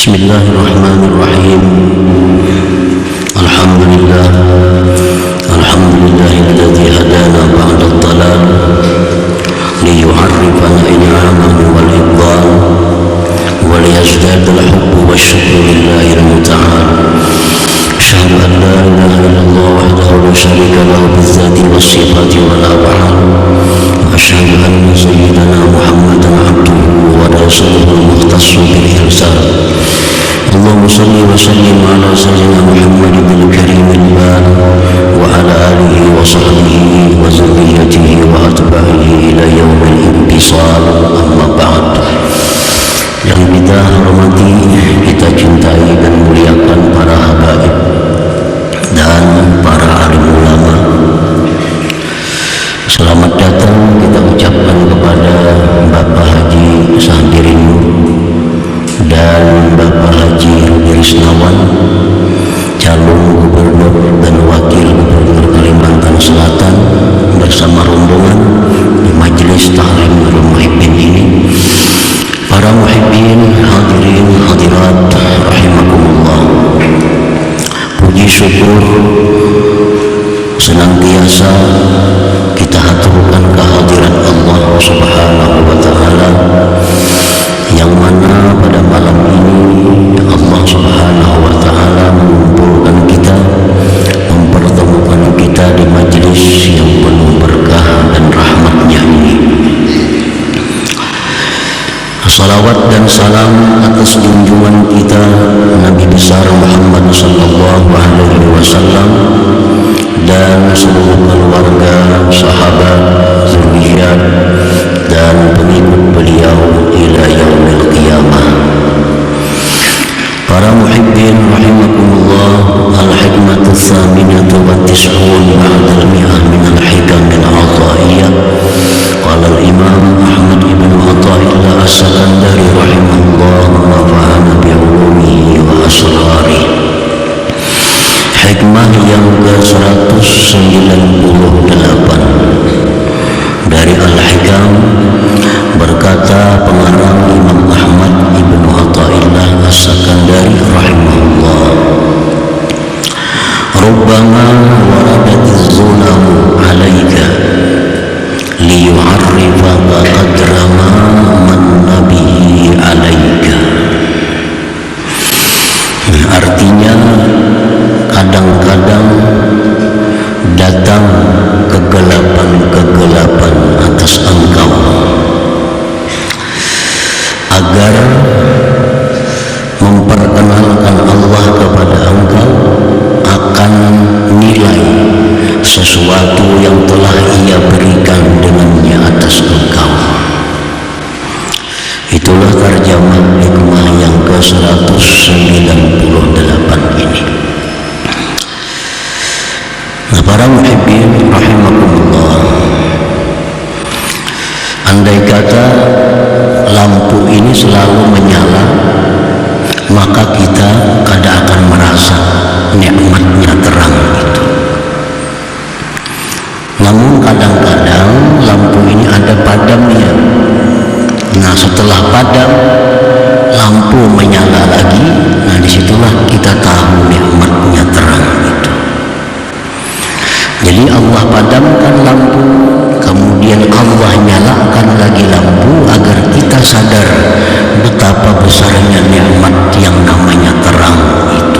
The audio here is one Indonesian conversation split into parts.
Bismillahirrahmanirrahim. Alhamdulillah alladzi hadana ba'da ad-dhalal liyu'arrifana in'amahu wal idhal wa liyazdada al-hubbu wasyukru lillahi al-muta'al. Asyhadu an la ilaha illallah wahdahu la syarika lahu bidzati was-sifati wal af'al wa asyhadu anna sayyidana Muhammadan 'abduhu wa rasuluhu al-mukhtassu bil irsal. Allahumma salli wa sallim ala sayyidina Muhammad bin Karim al-Bal wa ala alihi wa sahbihi wa zurriyyatihi wa atba'ihi ila yaumil inqisal, amma ba'd. Yang kita hormati, kita cintai dan muliakan para habaib dan para alim ulama, selamat datang kita ucapkan kepada Bapak Haji Sahdirinmu dan Bapak Haji Rudi Risnawan, calon gubernur dan wakil gubernur Kalimantan Selatan, bersama rombongan di majelis taklim Nurul Muhibbin ini. Para muhibbin, hadirin hadirat rahimakumullah, puji syukur senantiasa kita haturkan kehadiran Allah Subhanahu wa ta'ala, yang mana pada malam ini Allah Subhanahu wa ta'ala mengumpulkan kita, mempertemukan kita di majelis yang penuh berkah dan rahmatnya ini. Salawat dan salam atas junjungan kita Nabi besar Muhammad sallallahu alaihi wasallam dan seluruh keluarga, sahabat, zuriyat dan pengikut beliau ila yaumil qiyamah. Para muhibbin rahimakumullah, al-hikmatu tsaminatu wa tis'un ba'dal mi'ah min al-hikamil 'atha'iyyah. Qala al-imam Ahmad ibn Athaillah as-Sakandari rahimahullah wa nafa'ana bi'ulumihi wa asrarihi. Hikmah yang ke-198 dari Al-Hikam, berkata pengarang Imam Ahmad ibn Athaillah as-Sakandari rahimahullah, rubbama waradatiz zulamu alaika liyu'arrifaka qadra ma manna bihi alaika. Artinya, kadang-kadang datang kegelapan-kegelapan atas engkau agar memperkenalkan Allah kepada engkau akan nilai sesuatu yang telah Ia berikan dengannya atas engkau. Itulah terjemah hikmah yang ke-198 ini. Nah, para muhibbin rahimakumullah, andai kata lampu ini selalu menyala, maka kita kada akan merasa nikmatnya terang itu. Namun kadang-kadang lampu ini ada padamnya. Nah, setelah padam, lampu menyala lagi. Nah, disitulah kita tahu nikmatnya terang itu. Jadi Allah padamkan lampu, kemudian Allah nyalakan lagi lampu agar kita sadar betapa besarnya nikmat yang namanya terang itu.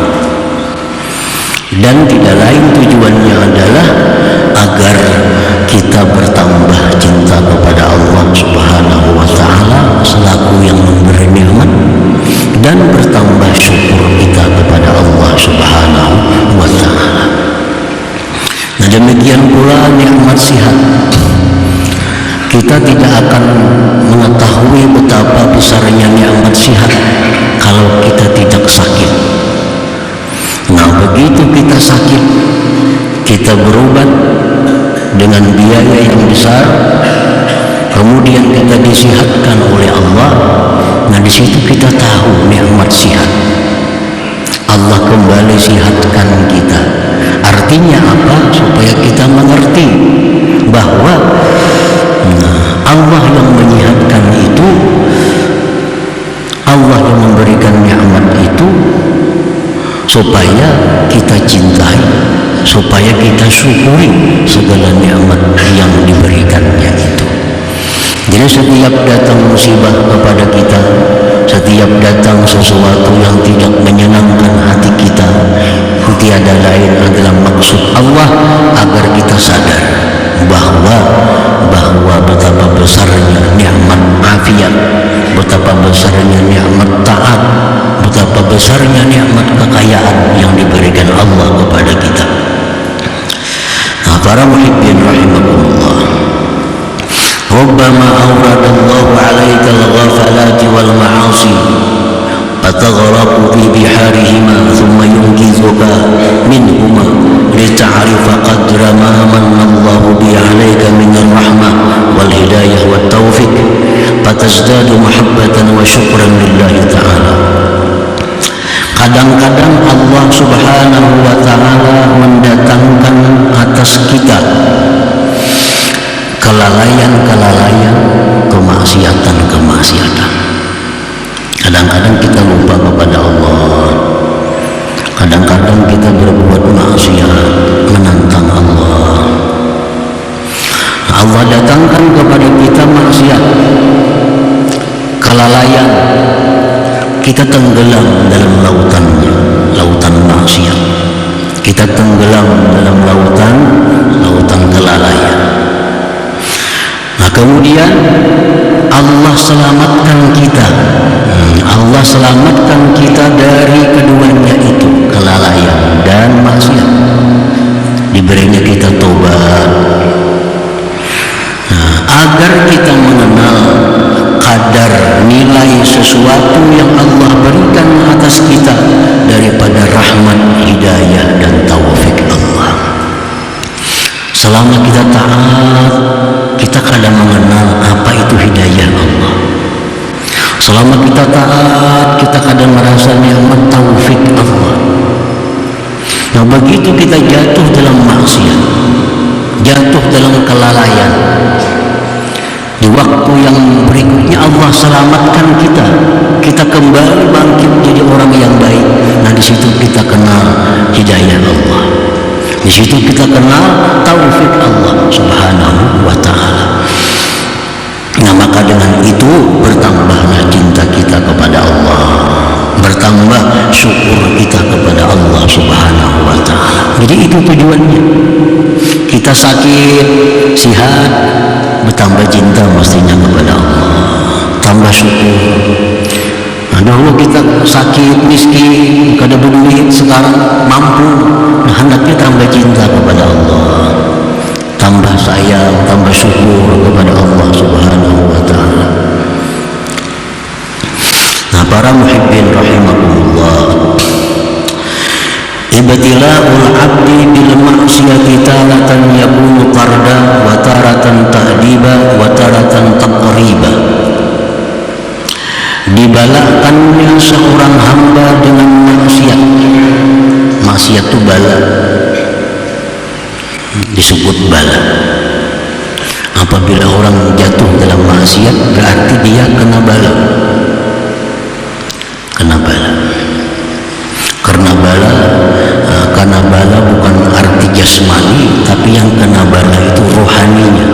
Dan tidak lain tujuannya adalah agar kita bertambah cinta kepada Allah Subhanahu wa ta'ala selaku yang memberi nikmat, dan bertambah syukur kita kepada Allah Subhanahu wa ta'ala. Nah, demikian pula nikmat sihat. Kita tidak akan mengetahui betapa besarnya nikmat sihat kalau kita tidak sakit. Nah, begitu kita sakit, kita berobat dengan biaya yang besar, kemudian kita disihatkan oleh Allah. Nah, di situ kita tahu nikmat sihat. Allah kembali sihatkan kita. Artinya apa? Supaya kita mengerti bahwa Allah yang menyehatkan itu, Allah yang memberikan nikmat supaya kita cintai, supaya kita syukuri segala nikmat yang diberikannya itu. Jadi setiap datang musibah kepada kita, setiap datang sesuatu yang tidak menyenangkan hati kita, tiada lain adalah maksud Allah agar kita sadar bahwa betapa besarnya nikmat afiat, betapa besarnya nikmat taat, betapa besarnya nikmat kekayaan yang diberikan Allah kepada kita. Nah, para muhibbin rahimakumullah, rubbama awradallahu alaika al-ghafalati wal ma'asi fataghraqu fi biharihima thumma yunqizuka minhuma lita'rifa qadra ma manna Allahu bi 'alaika min ar-rahmah wal hidayah wat taufiq fatazdadu mahabbatan wa syukran lillahi ta'ala. Kadang-kadang Allah subhanahu wa ta'ala mendatangkan atas kita kelalaian-kelalaian, kemaksiatan. Kadang-kadang kita lupa kepada Allah, kadang-kadang kita berbuat maksiat, menantang Allah. Allah datangkan kepada kita maksiat, kelalaian, kita tenggelam dalam lautannya, lautan maksiat. Kita tenggelam dalam lautan kelalaian. Nah, kemudian Allah selamatkan kita. Allah selamatkan kita dari keduanya itu, kelalaian dan maksiat. Diberinya kita tobat. Nah, agar kita mengenal kadar nilai sesuatu yang Allah berikan atas kita daripada rahmat, hidayah dan taufik Allah. Selama kita taat, kita kadang mengenal apa itu hidayah Allah. Selama kita taat, kita kadang merasa nikmat taufik Allah. Nah, begitu kita jatuh dalam maksiat, jatuh dalam kelalaian, di waktu yang berikutnya Allah selamatkan kita, kita kembali bangkit jadi orang yang baik. Nah, di situ kita kenal hidayah Allah, di situ kita kenal taufik Allah subhanahu wa ta'ala. Nah, maka dengan itu bertambahlah cinta kita kepada Allah, bertambah syukur kita kepada Allah subhanahu wa ta'ala. Jadi itu tujuannya. Kita sakit, sihat, bertambah cinta mestinya kepada Allah, tambah syukur. Nah, dahulu kita sakit, miskin, kada berduit, sekarang mampu. Nah, hendaknya tambah cinta kepada Allah, tambah sayang, tambah syukur kepada Allah subhanahu wa ta'ala. Nah, para muhibbin rahimakumullah, ibtila'ul abdi bil ma'siyati taratan yakunu qarda wa taratan ta'diba wa taratan taqriba. Dibalakannya seorang hamba dengan maksiat. Maksiat itu bala, disebut bala. Apabila orang jatuh dalam maksiat, berarti dia kena bala. Karena bala bukan arti jasmani, tapi yang kena bala itu rohaninya.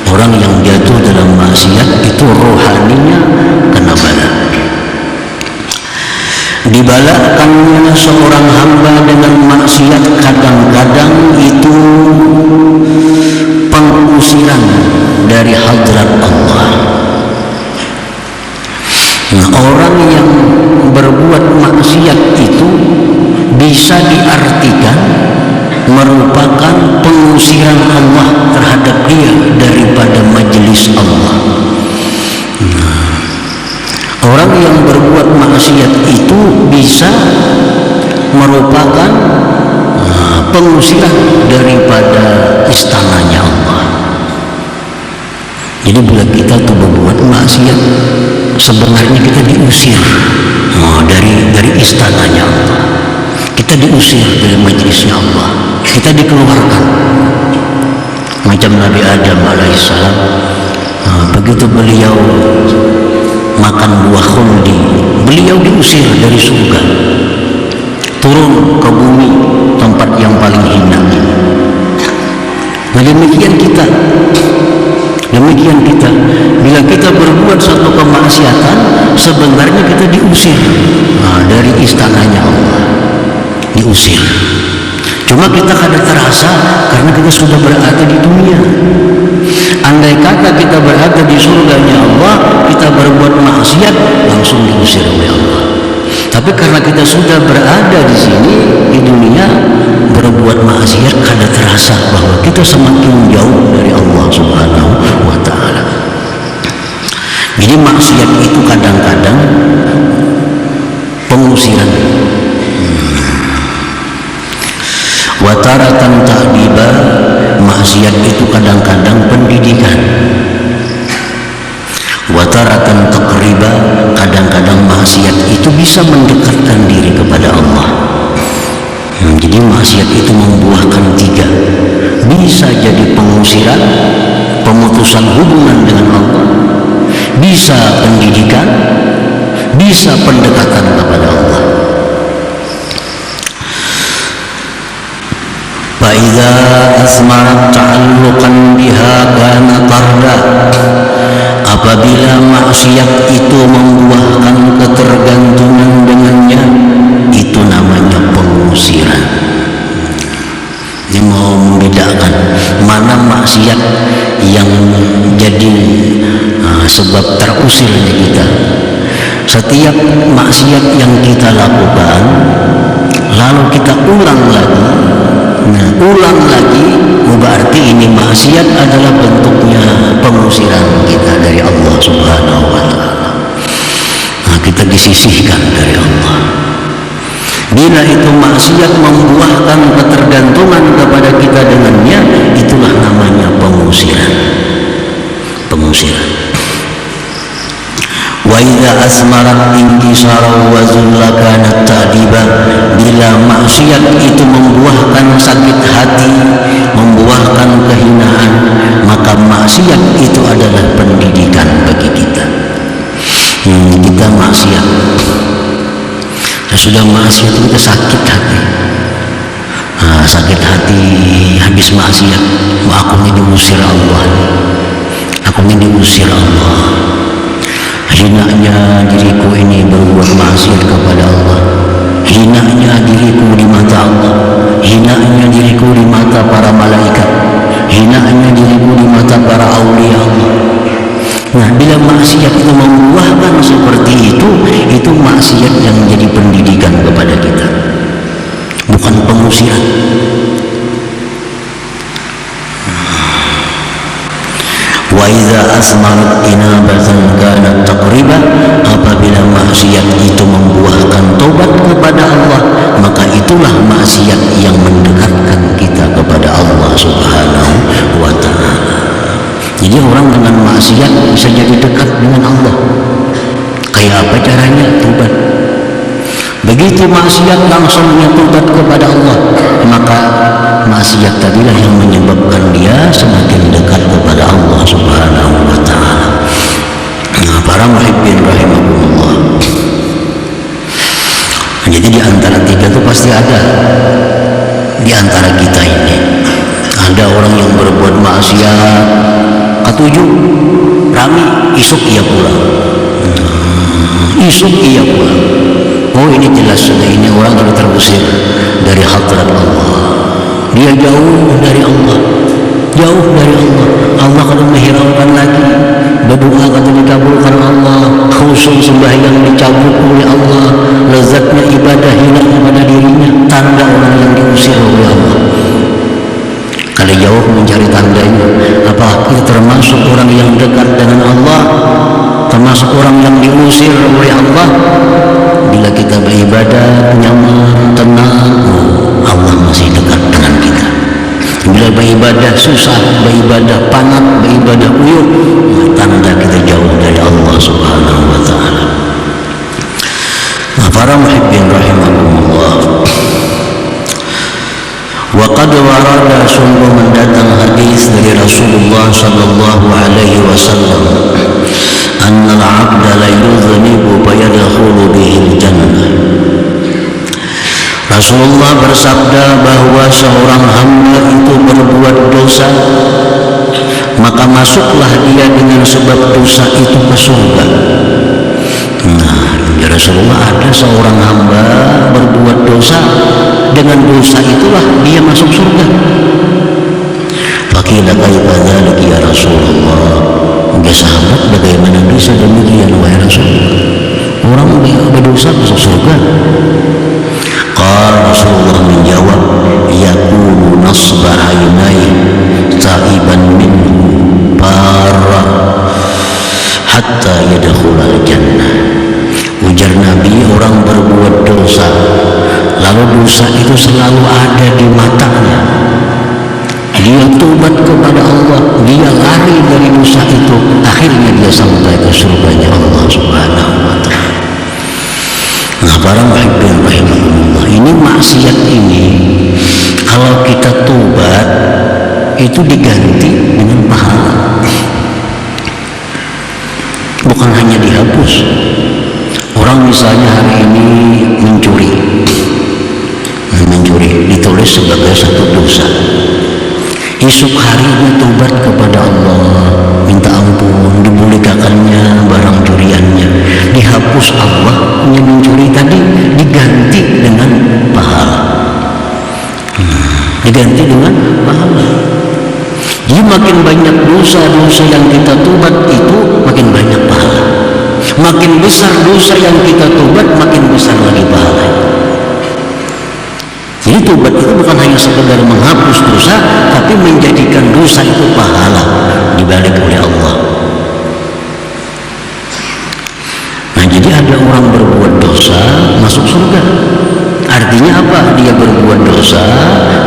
Orang yang jatuh dalam maksiat itu rohaninya kena bala. Dibalakannya seorang hamba dengan maksiat kadang-kadang itu pengusiran dari hadrat Allah. Nah, orang yang berbuat maksiat itu bisa diartikan merupakan pengusiran Allah terhadap dia daripada majelis Allah. Nah, orang yang berbuat maksiat itu bisa merupakan pengusiran daripada istananya Allah. Jadi bila kita tuh berbuat maksiat, sebenarnya kita diusir dari istananya Allah. Kita diusir dari majelisnya Allah. Kita dikeluarkan. Macam Nabi Adam alaihissalam, begitu beliau makan buah khuldi, beliau diusir dari surga. turun ke bumi, tempat yang paling hina. Nah demikian kita, bila kita berbuat suatu kemaksiatan, sebenarnya kita diusir dari istananya Allah, diusir. Cuma kita kadang terasa karena kita sudah berada di dunia. Andai kata kita berada di surganya Allah, kita berbuat maksiat, langsung diusir oleh Allah. Tapi karena kita sudah berada di sini di dunia, berbuat maksiat, kadang terasa bahwa kita semakin jauh dari Allah Subhanahu wa Ta'ala. Jadi maksiat itu kadang-kadang pengusiran. Wataratan ta'diba, maksiat itu kadang-kadang pendidikan. Wataratan taqriba, kadang-kadang maksiat itu bisa mendekatkan diri kepada Allah. Jadi maksiat itu membuahkan tiga. Bisa jadi pengusiran, pemutusan hubungan dengan Allah, bisa pendidikan, bisa pendekatan kepada Allah. Fa'idha asmarat ta'alluqan biha kana tarda, apabila maksiat itu membuahkan ketergantungan dengannya, itu namanya pengusiran. Ini mau membedakan mana maksiat yang jadi sebab terusirnya kita. Setiap maksiat yang kita lakukan lalu kita ulang lagi, berarti ini maksiat adalah bentuknya pengusiran kita dari Allah Subhanahu wa Ta'ala. Kita disisihkan dari Allah. Bila itu maksiat membuahkan ketergantungan kepada kita dengannya, itulah namanya pengusiran. Wa idza asmarat inkisara wa zulla kanat ta'diba, bila maksiat itu membuahkan sakit hati, membuahkan kehinaan, maka maksiat itu adalah pendidikan bagi kita. Kita maksiat, sudah maksiat kita sakit hati, sakit hati habis maksiat. Aku ini diusir Allah, hinanya diriku ini berbuat maksiat kepada Allah, hinanya diriku di mata Allah, hinanya diriku di mata para malaikat, hinanya diriku di mata para aulia Allah. Nah, bila maksiat itu membuahkan seperti itu maksiat yang jadi pendidikan kepada kita, bukan pengusiran. Wa idza asmarat inabatan kanat taqriba, apabila maksiat itu membuahkan tobat kepada Allah, maka itulah maksiat yang mendekatkan kita kepada Allah Subhanahu wa Ta'ala. Jadi orang dengan maksiat bisa jadi dekat dengan Allah. Kayak apa caranya? Tobat. Begitu maksiat langsung tobat kepada Allah, maka maksiat tadilah yang menyebabkan dia semakin dekat kepada Allah Subhanahu wa Ta'ala. Nah, para muhibbin rahimahumullah. Jadi di antara tiga itu pasti ada di antara kita ini. Ada orang yang berbuat maksiat, ketujuh, rami, isuk ia pulang. Oh, ini jelas sudah, ini orang sudah terusir dari hadrat Allah. Dia jauh dari Allah. Allah kalau menghiraukan lagi, berdoa kalau dikabulkan Allah, khusyuk sembahyang dicabut oleh Allah, lezatnya ibadah hilang pada dirinya, tanda orang yang diusir oleh Allah. Kalau jauh mencari tandanya, apa kita termasuk orang yang dekat dengan Allah, termasuk orang yang diusir oleh Allah? Bila kita beribadah nyaman, tenang, Allah masih dekat dengan kita. Bila beribadah susah, beribadah panat, beribadah uyuk, tanda kita jauh dari Allah Subhanahu wa Ta'ala. Nah, para muhibbin rahimahumullah, wa qad warada, sungguh mendatang hadis dari Rasulullah sallallahu alaihi wasallam, anna al-'abda la yudhnibu fa yadkhulu bihi al-jannah. Rasulullah bersabda bahwa seorang hamba itu berbuat dosa, maka masuklah dia dengan sebab dosa itu ke surga. Nah, ya Rasulullah, ada seorang hamba berbuat dosa, dengan dosa itulah dia masuk surga. Faqila kaifa dzalik ya Rasulullah? Ya sahabat, bagaimana bisa demikian wahai Rasulullah? Orang berdosa masuk surga. Qala Rasulullah menjawab, yakunu nasba aynai taiban minhu barra hatta yadkhulal jannah. Ujar Nabi, orang berbuat dosa lalu dosa itu selalu ada di matanya, dia tobat kepada Allah, dia lari dari dosa itu, akhirnya dia sampai ke surganya Allah Subhanahu wa ta'ala. Nah, para muhibbin rahimahumullah, ini maksiat ini kalau kita tobat itu diganti dengan pahala, bukan hanya dihapus. Orang misalnya hari ini mencuri ditulis sebagai satu dosa, esok harinya tobat kepada Allah, minta ampun, dibulikakannya barang curiannya, dihapus Allah, mencuri tadi diganti dengan pahala. Diganti dengan pahala. Jadi makin banyak dosa-dosa yang kita tobat itu makin banyak pahala. Makin besar dosa yang kita tobat, makin besar lagi pahala. Jadi tobat itu bukan hanya sekedar menghapus dosa, tapi menjadikan dosa itu pahala dibalik oleh Allah. Nah, jadi ada orang berbuat dosa masuk surga. Artinya apa? Dia berbuat dosa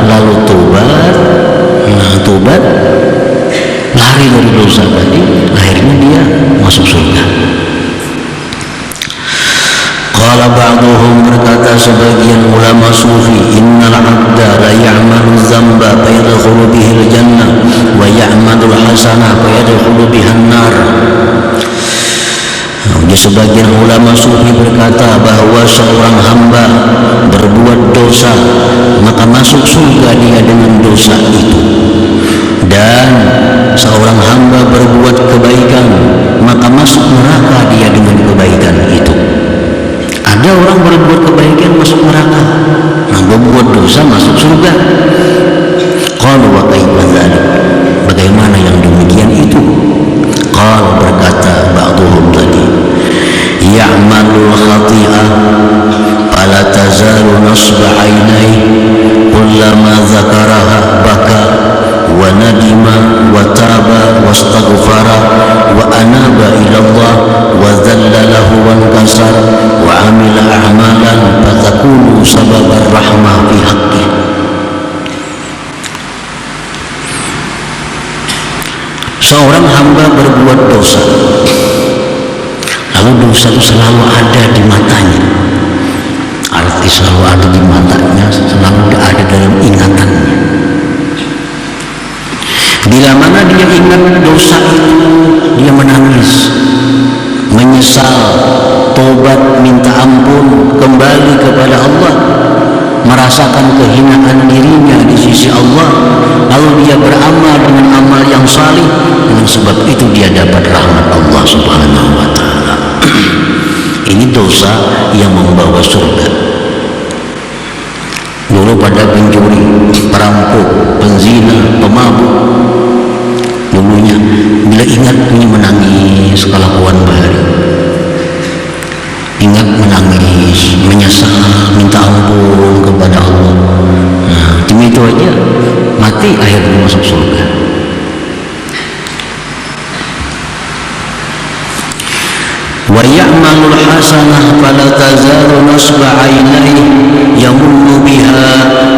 lalu tobat. Nah, tobat, lari dari dosa tadi, akhirnya dia masuk surga. Qala ba'duhum, berkata sebagian ulama sufi, innal 'abda la ya'malu dzamba fa yadkhulu bihi al-jannah wa ya'malu al-hasanah fa yadkhulu biha an-nar. Sebagian ulama sufi berkata bahwa seorang hamba berbuat dosa maka masuk surga dia dengan dosa itu, dan seorang hamba berbuat kebaikan maka masuk neraka dia dengan kebaikan itu. Ada orang berbuat kebaikan masuk neraka, nah berbuat dosa masuk surga. Qalu wa kaifa dzalik? Bagaimana yang demikian itu? Qala, berkata ba'dhum tadi, ya'malul khati'ah fala tazalu nasba 'ainai kullama dzakaraha baka wa nadima wa taba wastaghfara wa anaba ila Allah wa dhalla lahu wa inkasar wa amila a'malan fatakunu sababar rahmah fi haqqi. Seorang hamba berbuat dosa, lalu dosa itu selalu ada di matanya. Arti selalu ada di matanya, selalu ada dalam ingatannya. Bila mana dia ingat dosa itu, dia menangis, menyesal, tobat, minta ampun, kembali kepada Allah, merasakan kehinaan dirinya di sisi Allah, lalu dia beramal dengan amal yang salih, dengan sebab itu dia dapat rahmat Allah Subhanahu wa ta'ala. Ini dosa yang membawa surga. Dulu pada pencuri, perampok, penzina, pemabuk, dulunya bila ingat ini menangis kelakuan bahari, ingat menangis, menyesal, minta ampun kepada Allah. Nah, demi itu aja mati, akhirnya masuk surga. Wa ya'malul hasanah fala tazalu nasba 'ainaihi yamunnu biha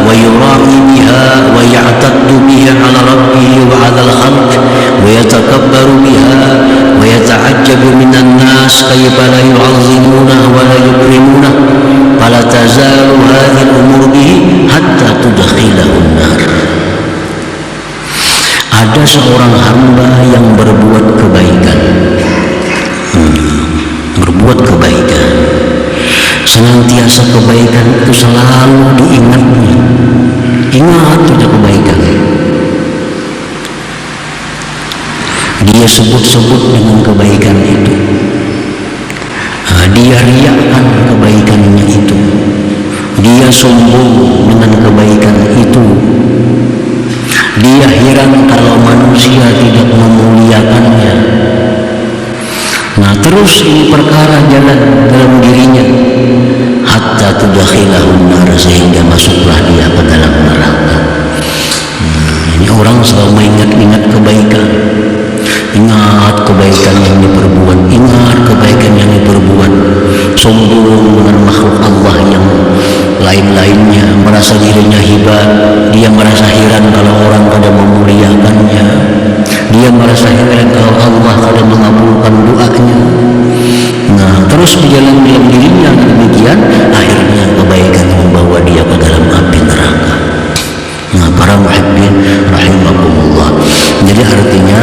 wa yura'i biha wa ya'taddu biha 'ala rabbih wa 'ala al-khalq wa yatakabbaru biha wa yata'ajjabu minan nas kayfa la yu'azzimuna wa la yukrimuna fala tazalu hadhihi al-umur bihi hatta tudkhilahu an-nar. Ada seorang hamba yang berbuat kebaikan, senantiasa kebaikan itu selalu diingatnya. Ingat saja kebaikan. Dia sebut-sebut dengan kebaikan itu. Dia riakkan kebaikannya itu. Dia sombong dengan kebaikan itu. Dia heran kalau manusia tidak memuliakannya. Nah, terus ini perkara jalan dalam dirinya hatta tudakhilahun nar, sehingga masuklah dia ke dalam neraka. Ini orang selalu mengingat-ingat kebaikan. Ingat kebaikan yang diperbuat, ingat kebaikan yang diperbuat. Sombong dengan makhluk Allah yang lain-lainnya, merasa dirinya hebat. Dia merasa heran kalau orang pada memuliakannya. Dia merasa heran kalau Allah pada mengabulkan doanya. Nah, terus berjalan dalam dirinya demikian, akhirnya kebaikan membawa dia ke dalam api neraka. Nah, para muhibbin rahimakumullah. Jadi artinya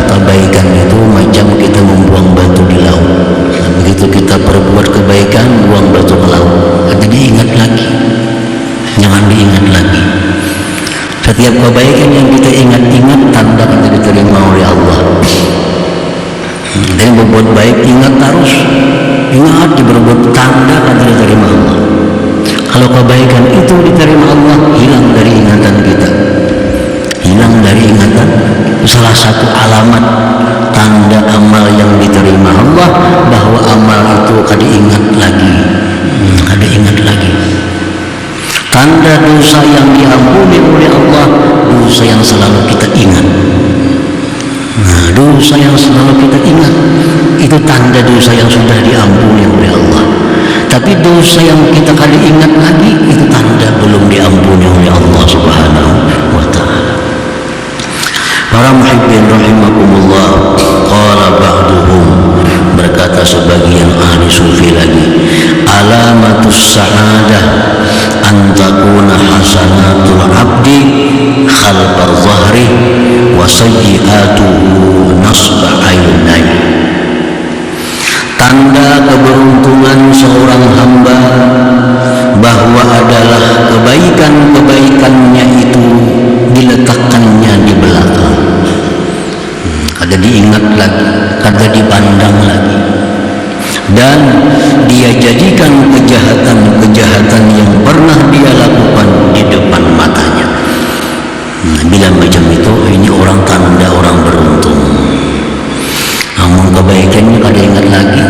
kebaikan itu macam kita membuang batu di laut. Nah, begitu kita perbuat kebaikan, buang batu ke laut, jadi ingat lagi, jangan diingat lagi. Setiap kebaikan yang kita ingat-ingat, tanda kita diterima oleh Allah. Dan berbuat baik, ingat terus, ingat berbuat, tanda kita diterima Allah. Kalau kebaikan itu diterima Allah, hilang dari ingatan kita, hilang dari ingatan. Salah satu alamat tanda amal yang diterima Allah, bahwa amal itu kada ingat lagi, kada ingat lagi. Tanda dosa yang diampuni oleh Allah, dosa yang selalu kita ingat. Nah, dosa yang selalu kita ingat itu tanda dosa yang sudah diampuni oleh Allah. Tapi dosa yang kita kali ingat lagi, itu tanda belum diampuni oleh Allah Subhanahu wa ta'ala. Para muhibbin rahimakumullah, qala ba'duhum, berkata sebagian ahli sufi lagi, alamatus sa'adah an takuna hasanatul abdi khalfal zahri wa sayyi'atuhu nasba ainai. Tanda keberuntungan seorang hamba bahwa adalah kebaikan-kebaikannya itu diletakkannya di belakang. Kada diingat lagi, kada dipandang lagi. Dan dia jadikan kejahatan-kejahatan yang pernah dia lakukan di depan matanya. Bila macam itu, ini orang tanda orang beruntung. Namun kebaikannya kada ingat lagi.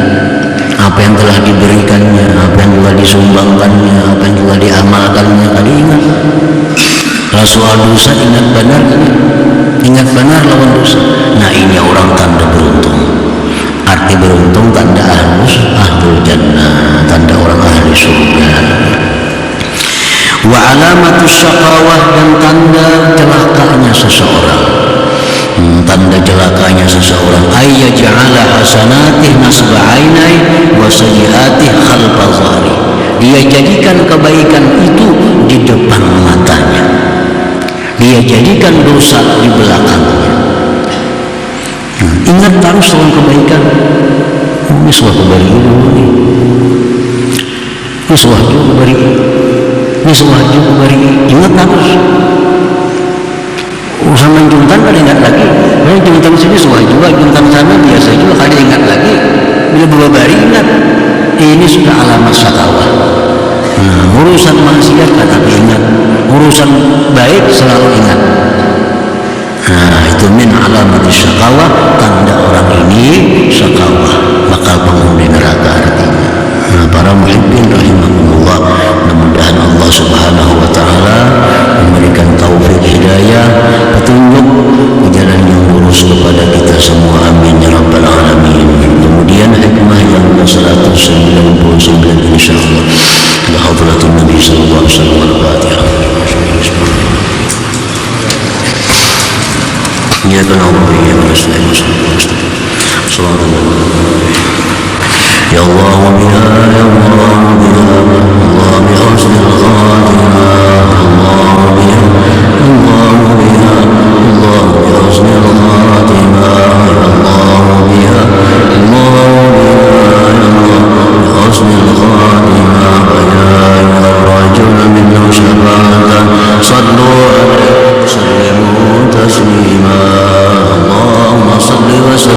Apa yang telah diberikannya, apa yang telah disumbangkannya, apa yang telah diamalkannya, kada ingat. Kalau soal dosa, ingat benar kan? Ingat benar lawan dosa. Nah, ini orang tanda beruntung. Arti beruntung tanda ahlul jannah, tanda orang ahli surga. Wa alamatus syaqawah, dan tanda celakanya seseorang. Tanda celakanya seseorang, ayyaj'ala hasanatih nasba ainai wa sayyi'atih khalfa zahri. Dia jadikan kebaikan itu di depan matanya, dia jadikan dosa di belakangnya. Ingat terus dengan kebaikan. Ini suatu bari dulu nih, ini suatu bari, ini suatu bari. Ingat terus. Urusan menjuntan kada ingat lagi. Juntan sini suah juga, juntan sana biasa juga, kada ingat lagi. Bila berbari ingat. Ini sudah alamat syakawah. Nah, urusan maksiat kada ingat, urusan baik selalu ingat. Nah, itu min alamat syakawah, tanda orang ini syakawah, bakal penghuni neraka artinya. Nah, para muhibbin rahimahumullah, mudah-mudahan Allah Subhanahu wa ta'ala memberikan taufik hidayah, petunjuk ke jalan yang lurus kepada kita semua, amin ya rabbal alamin. Kemudian hikmah yang ke-199 insyaallah, la hadratin Nabi sallallahu alaihi wasallam, al-Fatihah. Ya na'budu wa nasta'in ya Allah wa biha ya Allah wa biha Allah bi husnil khatimah